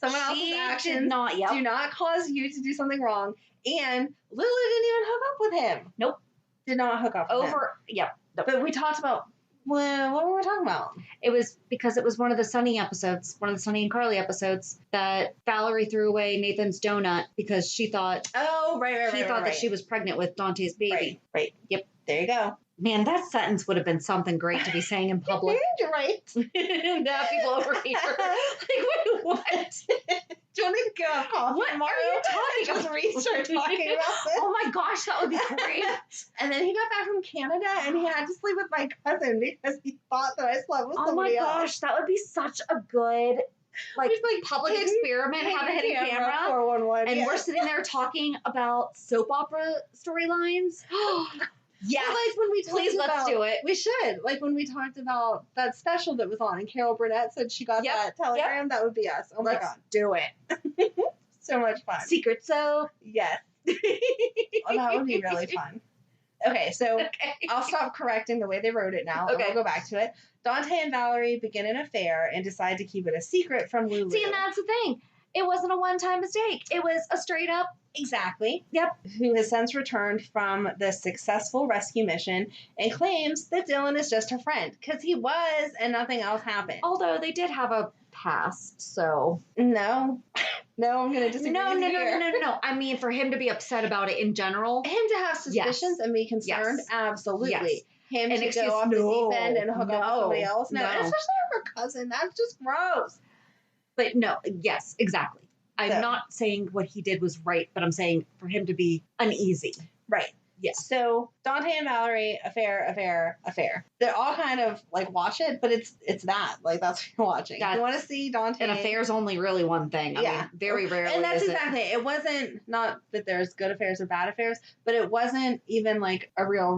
Speaker 1: Someone else's actions do not cause you to do something wrong. And Lulu didn't even hook up with him.
Speaker 2: Nope.
Speaker 1: Did not hook up with him.
Speaker 2: Yep.
Speaker 1: Nope. But we talked about, well, what were we talking about?
Speaker 2: It was because it was one of the Sunny episodes, one of the Sunny and Carly episodes, that Valerie threw away Nathan's donut because she thought...
Speaker 1: Oh, right.
Speaker 2: She thought that she was pregnant with Dante's baby.
Speaker 1: Right. Yep. There you go.
Speaker 2: Man, that sentence would have been something great to be saying in public.
Speaker 1: You're right.
Speaker 2: Now people over here. Wait, what?
Speaker 1: Do you want me to go have coffee?
Speaker 2: What are you talking
Speaker 1: about? Restart talking about this.
Speaker 2: Oh my gosh, that would be great.
Speaker 1: And then he got back from Canada and he had to sleep with my cousin because he thought that I slept with somebody else.
Speaker 2: Oh my gosh, that would be such a good like
Speaker 1: We'd, like,
Speaker 2: public
Speaker 1: hidden-
Speaker 2: experiment, have a hidden camera.
Speaker 1: 411.
Speaker 2: And
Speaker 1: yeah.
Speaker 2: we're sitting there talking about soap opera storylines. Yes.
Speaker 1: Well, like when we talked
Speaker 2: Please, let's
Speaker 1: about,
Speaker 2: do it.
Speaker 1: We should. Like when we talked about that special that was on and Carol Burnett said she got
Speaker 2: Yep,
Speaker 1: that telegram, that would be us. Oh my
Speaker 2: Let's
Speaker 1: God.
Speaker 2: do it.
Speaker 1: So much fun.
Speaker 2: Secret soap.
Speaker 1: Yes. Well, that would be really fun. Okay, so
Speaker 2: Okay.
Speaker 1: I'll stop correcting the way they wrote it now.
Speaker 2: Okay.
Speaker 1: And we'll go back to it. Dante and Valerie begin an affair and decide to keep it a secret from Lulu.
Speaker 2: See, and that's the thing. It wasn't a one-time mistake. It was a straight up.
Speaker 1: Exactly.
Speaker 2: Yep.
Speaker 1: Who has since returned from the successful rescue mission and claims that Dylan is just her friend. Because he was, and nothing else happened.
Speaker 2: Although they did have a past, so.
Speaker 1: No. No, I'm going to disagree
Speaker 2: No.
Speaker 1: with you here.
Speaker 2: I mean, for him to be upset about it in general.
Speaker 1: Him to have suspicions and be concerned,
Speaker 2: Yes.
Speaker 1: absolutely.
Speaker 2: Yes.
Speaker 1: Him
Speaker 2: An
Speaker 1: to
Speaker 2: excuse,
Speaker 1: go off the
Speaker 2: no,
Speaker 1: deep end and hook up with somebody else. No.
Speaker 2: no.
Speaker 1: And especially her cousin. That's just gross.
Speaker 2: But no, yes, exactly. I'm
Speaker 1: So-
Speaker 2: not saying what he did was right, but I'm saying for him to be uneasy.
Speaker 1: Right.
Speaker 2: Yes.
Speaker 1: So Dante and Valerie, affair. They're all kind of like watch it, but it's that. Like that's what you're watching.
Speaker 2: That's-
Speaker 1: You want to see Dante.
Speaker 2: An affair's only really one thing. I
Speaker 1: Yeah.
Speaker 2: mean, very rarely
Speaker 1: And that's
Speaker 2: is
Speaker 1: exactly it. It wasn't not that there's good affairs or bad affairs, but it wasn't even like a real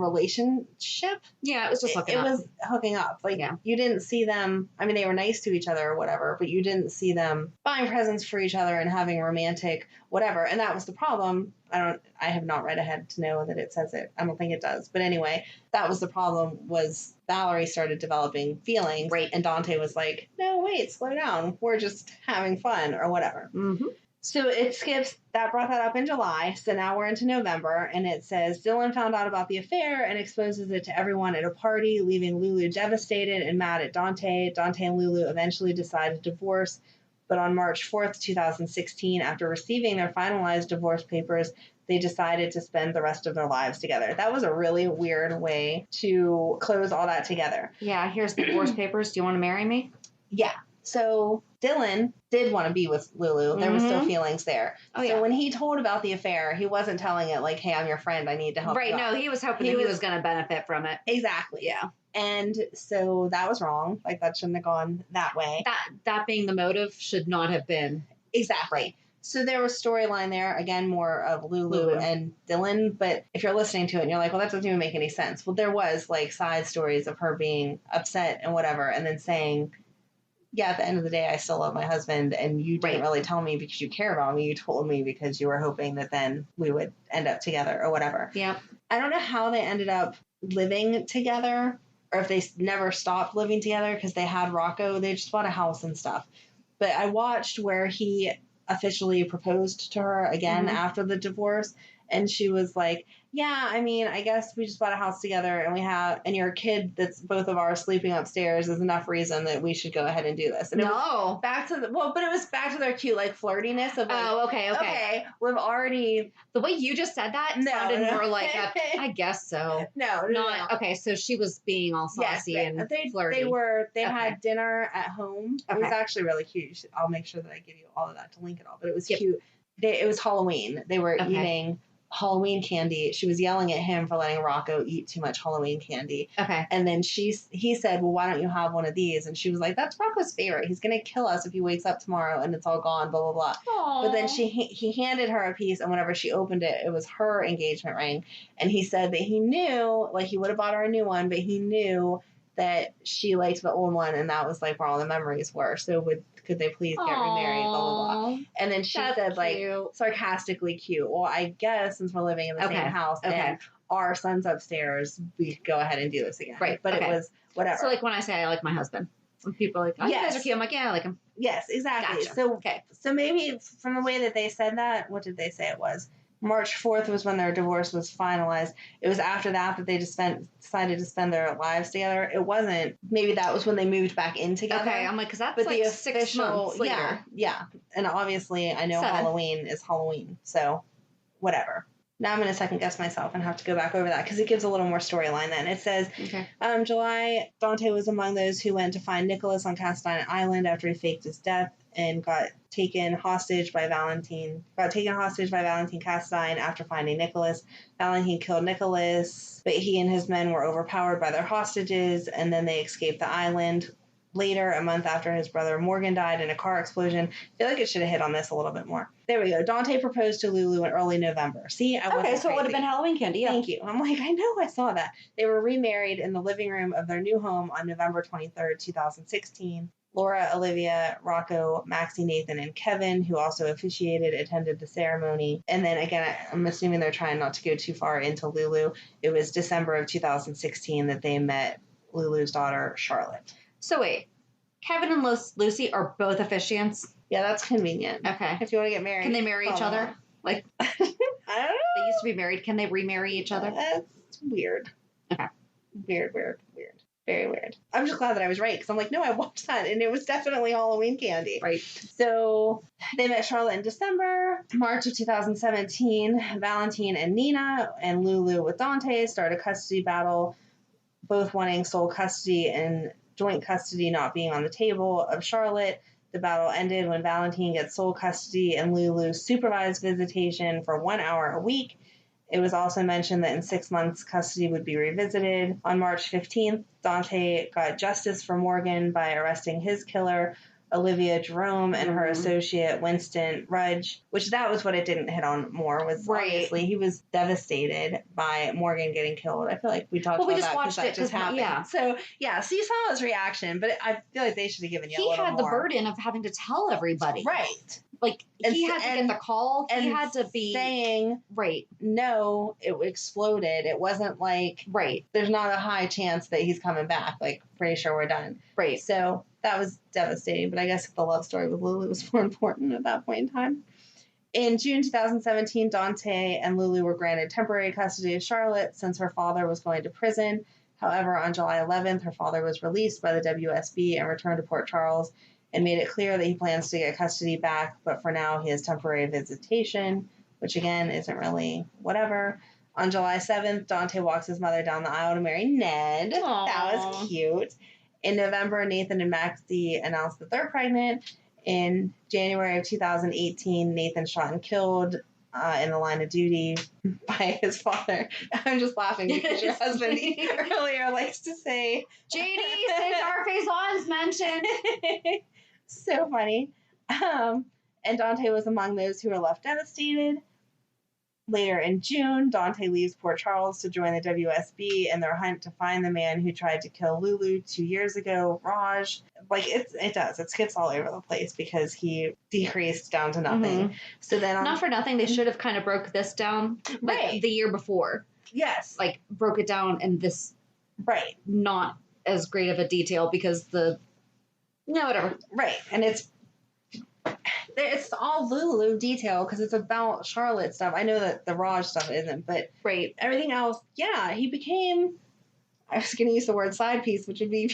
Speaker 1: relationship.
Speaker 2: Yeah, it was just
Speaker 1: It
Speaker 2: hooking up.
Speaker 1: was hooking up. Like
Speaker 2: Yeah.
Speaker 1: you didn't see them. I mean, they were nice to each other or whatever, but you didn't see them buying presents for each other and having romantic whatever. And that was the problem. I have not read ahead to know that it says it. I don't think it does. But anyway, that was the problem. Was Valerie started developing feelings,
Speaker 2: Right.
Speaker 1: and Dante was like, "No, wait, slow down. We're just having fun or whatever."
Speaker 2: Mm-hmm.
Speaker 1: So it skips, that brought that up in July. So now we're into November, and it says Dylan found out about the affair and exposes it to everyone at a party, leaving Lulu devastated and mad at Dante. Dante and Lulu eventually decide to divorce, but on March 4th, 2016, after receiving their finalized divorce papers, they decided to spend the rest of their lives together. That was a really weird way to close all that together.
Speaker 2: Yeah, here's the divorce papers. Do you want to marry me?
Speaker 1: Yeah. So Dylan did want to be with Lulu. There was still
Speaker 2: Mhm.
Speaker 1: feelings there.
Speaker 2: Oh,
Speaker 1: So
Speaker 2: yeah.
Speaker 1: when he told about the affair, he wasn't telling it like, hey, I'm your friend. I need to help
Speaker 2: Right,
Speaker 1: you
Speaker 2: no,
Speaker 1: out.
Speaker 2: he was hoping
Speaker 1: He
Speaker 2: that he
Speaker 1: was-
Speaker 2: was going to benefit from it.
Speaker 1: Exactly.
Speaker 2: Yeah.
Speaker 1: And so that was wrong. Like, that shouldn't have gone that way.
Speaker 2: That being the motive should not have been.
Speaker 1: Exactly. So there was storyline there, again, more of Lulu and Dylan. But if you're listening to it and you're like, well, that doesn't even make any sense. Well, there was like side stories of her being upset and whatever, and then saying, yeah, at the end of the day, I still love my husband, and you didn't really tell me because you care about me. You told me because you were hoping that then we would end up together or whatever.
Speaker 2: Yeah.
Speaker 1: I don't know how they ended up living together, or if they never stopped living together because they had Rocco. They just bought a house and stuff. But I watched where he officially proposed to her again after the divorce, and she was like, yeah, I mean, I guess we just bought a house together, and your kid that's both of ours sleeping upstairs is enough reason that we should go ahead and do this. And it was back to but it was back to their cute like flirtiness of like,
Speaker 2: Oh, okay.
Speaker 1: we've already,
Speaker 2: The way you just said that sounded more like I guess so.
Speaker 1: no.
Speaker 2: Okay, so she was being all saucy and flirty.
Speaker 1: They had dinner at home. It was actually really cute. I'll make sure that I give you all of that to link it all, but it was cute. It was Halloween. They were eating Halloween candy. She was yelling at him for letting Rocco eat too much Halloween candy. Okay. And then he said, well, why don't you have one of these? And she was like, that's Rocco's favorite. He's going to kill us if he wakes up tomorrow and it's all gone, blah, blah, blah.
Speaker 2: Aww.
Speaker 1: But then he handed her a piece, and whenever she opened it, it was her engagement ring. And he said that he knew, like, he would have bought her a new one, but he knew that she liked the old one, and that was like where all the memories were. So could they please get remarried, blah, blah, blah. And then she said, like, sarcastically cute. Well, I guess since we're living in the same house and our son's upstairs, we could go ahead and do this again. Right. But it was whatever.
Speaker 2: So, like, when I say I like my husband, when people are like, oh, you guys are cute, I'm like, yeah, I like him.
Speaker 1: Yes, exactly.
Speaker 2: Gotcha.
Speaker 1: So maybe from the way that they said that, what did they say it was? March 4th was when their divorce was finalized. It was after that they just decided to spend their lives together. It wasn't. Maybe that was when they moved back in together.
Speaker 2: Okay, I'm like, because that's like 6 months later.
Speaker 1: Yeah. And obviously, I know
Speaker 2: 7.
Speaker 1: Halloween is Halloween, so whatever. Now I'm going to second guess myself and have to go back over that because it gives a little more storyline then. It says, July, Dante was among those who went to find Nicholas on Castine Island after he faked his death and got taken hostage by Valentine Castine after finding Nicholas. Valentine killed Nicholas, but he and his men were overpowered by their hostages, and then they escaped the island. later, a month after his brother Morgan died in a car explosion. I feel like it should have hit on this a little bit more. There we go. Dante proposed to Lulu in early November. See, I wasn't
Speaker 2: so it would have
Speaker 1: crazy.
Speaker 2: been Halloween candy. Yeah.
Speaker 1: Thank you. I'm like, I know I saw that. They were remarried in the living room of their new home on November 23rd, 2016. Laura, Olivia, Rocco, Maxie, Nathan, and Kevin, who also officiated, attended the ceremony. And then again, I'm assuming they're trying not to go too far into Lulu. It was December of 2016 that they met Lulu's daughter, Charlotte.
Speaker 2: So wait, Kevin and Lucy are both officiants?
Speaker 1: Yeah, that's convenient.
Speaker 2: Okay.
Speaker 1: If you want to get married.
Speaker 2: Can they marry each other? Like,
Speaker 1: I don't know.
Speaker 2: They used to be married. Can they remarry each other?
Speaker 1: That's weird.
Speaker 2: Okay.
Speaker 1: Weird. Very weird. I'm just glad that I was right because I'm like, no, I watched that and it was definitely Halloween candy.
Speaker 2: Right.
Speaker 1: So they met Charlotte in December. March of 2017, Valentine and Nina and Lulu with Dante start a custody battle, both wanting sole custody and joint custody not being on the table of Charlotte. The battle ended when Valentine gets sole custody and Lulu supervised visitation for 1 hour a week. It was also mentioned that in 6 months, custody would be revisited. On March 15th, Dante got justice for Morgan by arresting his killer, Olivia Jerome, and her associate, Winston Rudge, which that was what it didn't hit on more, was obviously he was devastated by Morgan getting killed. I feel like we talked about that because that just happened.
Speaker 2: Yeah.
Speaker 1: So, yeah, so you saw his reaction, but I feel like they should have given you a little more.
Speaker 2: He had the burden of having to tell everybody.
Speaker 1: Right.
Speaker 2: Like, he had to get the call. He had to be
Speaker 1: saying,
Speaker 2: right.
Speaker 1: No, it exploded. It wasn't like,
Speaker 2: right.
Speaker 1: There's not a high chance that he's coming back. Like, pretty sure we're done.
Speaker 2: Right.
Speaker 1: So that was devastating. But I guess the love story with Lulu was more important at that point in time. In June 2017, Dante and Lulu were granted temporary custody of Charlotte since her father was going to prison. However, on July 11th, her father was released by the WSB and returned to Port Charles and made it clear that he plans to get custody back, but for now he has temporary visitation, which again isn't really whatever. On July 7th, Dante walks his mother down the aisle to marry Ned.
Speaker 2: Aww.
Speaker 1: That was cute. In November, Nathan and Maxie announced that they're pregnant. In January of 2018, Nathan shot and killed in the line of duty by his father. I'm just laughing because your husband earlier likes to say,
Speaker 2: JD, say Scarface On's mentioned.
Speaker 1: So funny. And Dante was among those who were left devastated. Later in June, Dante leaves Port Charles to join the WSB in their hunt to find the man who tried to kill Lulu 2 years ago, Raj. Like, it does. It skips all over the place because he decreased down to nothing. So then
Speaker 2: not for nothing, they should have kind of broke this down like the year before.
Speaker 1: Yes.
Speaker 2: Like, broke it down in this not as great of a detail because whatever.
Speaker 1: Right. And it's all Lulu detail because it's about Charlotte stuff. I know that the Raj stuff isn't, but everything else, he became, I was going to use the word side piece, which would be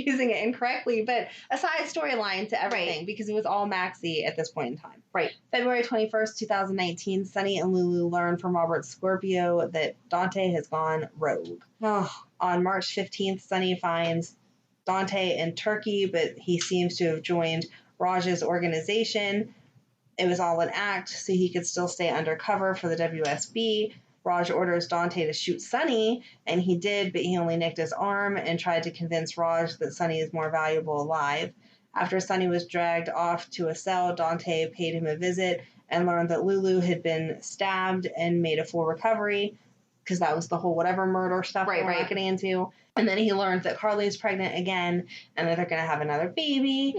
Speaker 1: using it incorrectly, but a side storyline to everything because it was all Maxie at this point in time.
Speaker 2: Right.
Speaker 1: February 21st, 2019, Sunny and Lulu learn from Robert Scorpio that Dante has gone rogue. On March 15th, Sunny finds Dante in Turkey, but he seems to have joined Raj's organization. It was all an act so he could still stay undercover for the WSB. Raj orders Dante to shoot Sunny, and he did, but he only nicked his arm and tried to convince Raj that Sunny is more valuable alive. After Sunny was dragged off to a cell, Dante paid him a visit and learned that Lulu had been stabbed and made a full recovery because that was the whole whatever murder stuff we're not getting into. And then he learned that Carly's pregnant again and that they're going to have another baby.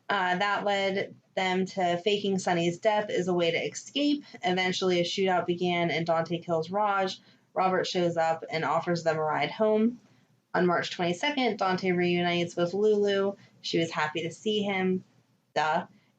Speaker 1: That led them to faking Sunny's death as a way to escape. Eventually, a shootout began and Dante kills Raj. Robert shows up and offers them a ride home. On March 22nd, Dante reunites with Lulu. She was happy to see him.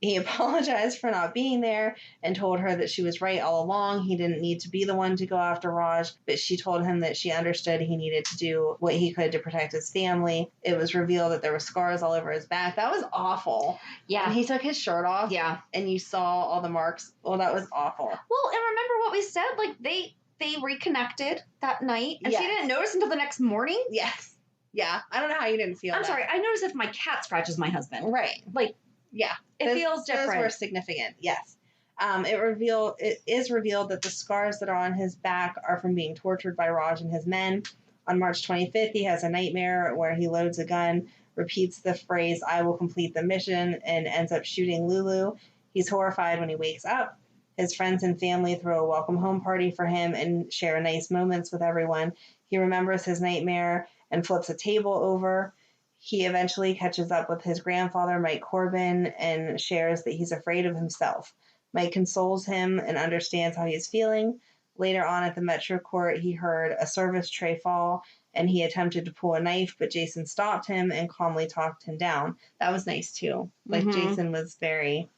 Speaker 1: He apologized for not being there and told her that she was right all along. He didn't need to be the one to go after Raj, but she told him that she understood he needed to do what he could to protect his family. It was revealed that there were scars all over his back. That was awful.
Speaker 2: Yeah.
Speaker 1: And he took his shirt off.
Speaker 2: Yeah.
Speaker 1: And you saw all the marks. Well, that was awful.
Speaker 2: Well, and remember what we said? Like, they reconnected that night, and she didn't notice until the next morning?
Speaker 1: Yes. Yeah. I don't know how you didn't feel
Speaker 2: I'm sorry. I noticed if my cat scratches my husband.
Speaker 1: Right.
Speaker 2: Like,
Speaker 1: yeah.
Speaker 2: It feels different.
Speaker 1: Those were significant, yes. It is revealed that the scars that are on his back are from being tortured by Raj and his men. On March 25th, he has a nightmare where he loads a gun, repeats the phrase, "I will complete the mission," and ends up shooting Lulu. He's horrified when he wakes up. His friends and family throw a welcome home party for him and share nice moments with everyone. He remembers his nightmare and flips a table over. He eventually catches up with his grandfather, Mike Corbin, and shares that he's afraid of himself. Mike consoles him and understands how he's feeling. Later on at the Metro Court, he heard a service tray fall, and he attempted to pull a knife, but Jason stopped him and calmly talked him down. That was nice, too. Like, Jason was very...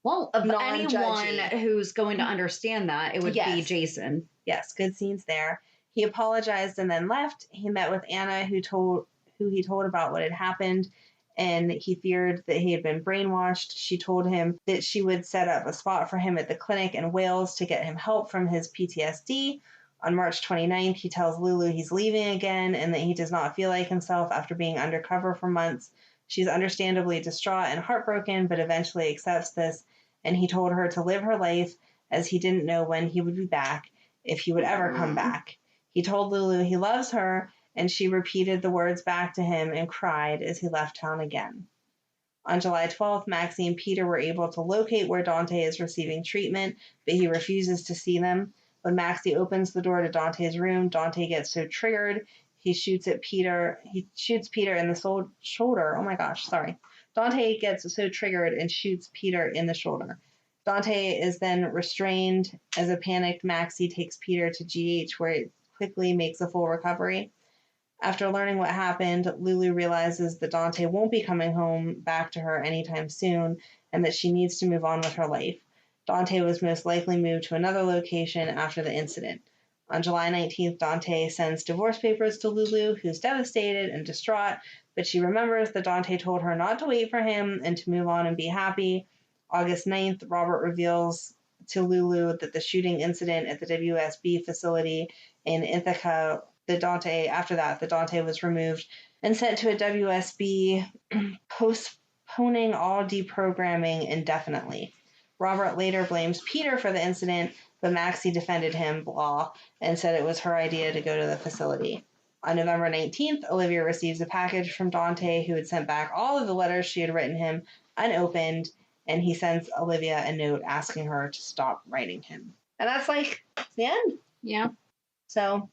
Speaker 2: Well, of
Speaker 1: non-judgy.
Speaker 2: anyone who's going to understand that, it would be Jason.
Speaker 1: Yes, good scenes there. He apologized and then left. He met with Anna, who he told about what had happened, and he feared that he had been brainwashed. She told him that she would set up a spot for him at the clinic in Wales to get him help from his PTSD. On March 29th, he tells Lulu he's leaving again and that he does not feel like himself after being undercover for months. She's understandably distraught and heartbroken, but eventually accepts this, and he told her to live her life as he didn't know when he would be back, if he would ever come back. He told Lulu he loves her, and she repeated the words back to him and cried as he left town again. On July 12th, Maxie and Peter were able to locate where Dante is receiving treatment, but he refuses to see them. When Maxie opens the door to Dante's room, Dante gets so triggered, he shoots Peter in the shoulder. Oh my gosh, sorry. Dante gets so triggered and shoots Peter in the shoulder. Dante is then restrained as a panicked Maxie takes Peter to GH, where it quickly makes a full recovery. After learning what happened, Lulu realizes that Dante won't be coming home back to her anytime soon and that she needs to move on with her life. Dante was most likely moved to another location after the incident. On July 19th, Dante sends divorce papers to Lulu, who's devastated and distraught, but she remembers that Dante told her not to wait for him and to move on and be happy. August 9th, Robert reveals to Lulu that the shooting incident at the WSB facility in Ithaca, the Dante was removed and sent to a WSB, postponing all deprogramming indefinitely. Robert later blames Peter for the incident, but Maxie defended him, and said it was her idea to go to the facility. On November 19th, Olivia receives a package from Dante, who had sent back all of the letters she had written him unopened, and he sends Olivia a note asking her to stop writing him. And that's the end.
Speaker 2: Yeah.
Speaker 1: So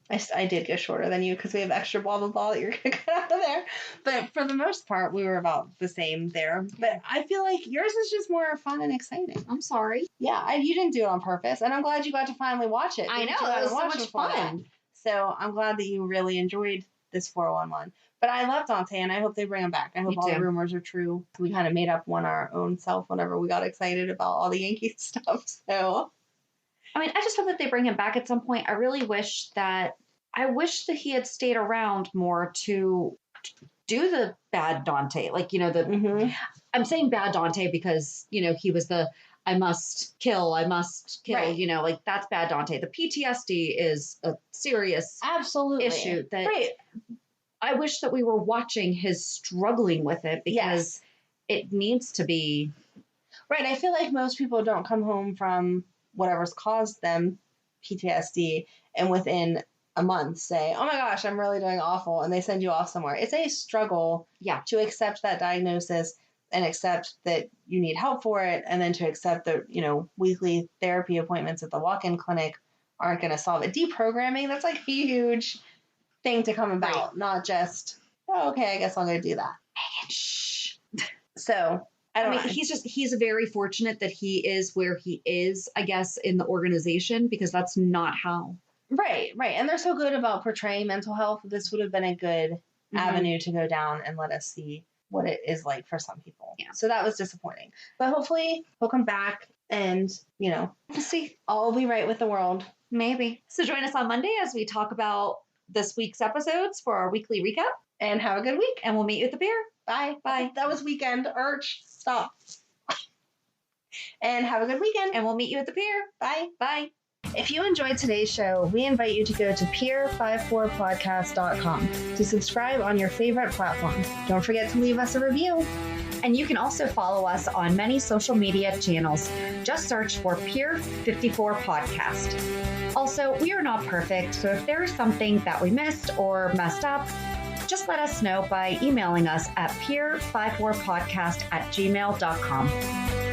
Speaker 1: I did go shorter than you because we have extra blah, blah, blah that you're going to cut out of there. But for the most part, we were about the same there. But I feel like yours is just more fun and exciting.
Speaker 2: I'm sorry.
Speaker 1: Yeah, you didn't do it on purpose. And I'm glad you got to finally watch it.
Speaker 2: I know, it was so much fun.
Speaker 1: So I'm glad that you really enjoyed this 411. But I love Dante, and I hope they bring him back. I hope all the rumors are true. We kind of made up one our own self whenever we got excited about all the Yankees stuff. So,
Speaker 2: I mean, I just hope that they bring him back at some point. I really wish that he had stayed around more to do the bad Dante. I'm saying bad Dante because, he was the I must kill, right. That's bad Dante. The PTSD is a serious issue that I wish that we were watching his struggling with it because it needs to be.
Speaker 1: Right. I feel like most people don't come home from whatever's caused them PTSD and within a month say, oh my gosh, I'm really doing awful. And they send you off somewhere. It's a struggle to accept that diagnosis and accept that you need help for it. And then to accept that, weekly therapy appointments at the walk-in clinic aren't going to solve it. Deprogramming, that's like a huge thing to come about, not just, oh, okay, I guess I'm going to do that.
Speaker 2: Shh.
Speaker 1: So
Speaker 2: he's very fortunate that he is where he is, I guess, in the organization, because that's not how.
Speaker 1: Right. And they're so good about portraying mental health. This would have been a good avenue to go down and let us see what it is like for some people.
Speaker 2: Yeah.
Speaker 1: So that was disappointing. But hopefully he'll come back and, we'll see. All will be right with the world.
Speaker 2: Maybe. So join us on Monday as we talk about this week's episodes for our weekly recap.
Speaker 1: And have a good week.
Speaker 2: And we'll meet you at the pier.
Speaker 1: Bye.
Speaker 2: Bye.
Speaker 1: That was weekend. Stop. And have a good weekend.
Speaker 2: And we'll meet you at the pier.
Speaker 1: Bye.
Speaker 2: Bye.
Speaker 1: If you enjoyed today's show, we invite you to go to pier54podcast.com to subscribe on your favorite platform. Don't forget to leave us a review.
Speaker 2: And you can also follow us on many social media channels. Just search for Pier 54 Podcast. Also, we are not perfect, so if there is something that we missed or messed up, just let us know by emailing us at pier54podcast@gmail.com.